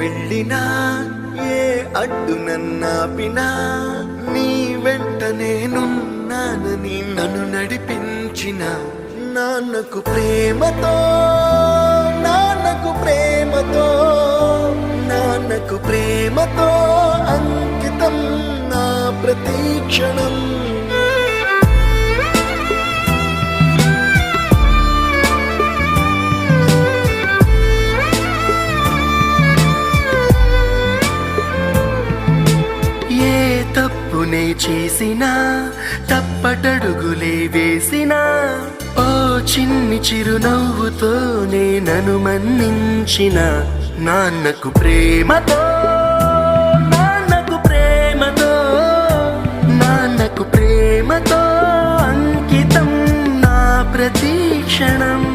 వెళ్ళినా ఏ అడ్డు నన్నాపినా నీ వెంట నేనున్నానని నన్ను నడిపించిన నాన్నకు ప్రేమతో నాన్నకు ప్రేమతో నాన్నకు ప్రేమతో అంకితం నా ప్రతి క్షణం. తప్పునే చేసినా తప్పటడుగులే వేసినా ఓ చిన్ని చిరునవ్వుతోనే నన్ను మన్నించిన నాన్నకు ప్రేమతో నాన్నకు ప్రేమతో నాన్నకు ప్రేమతో అంకితం నా ప్రతి క్షణం.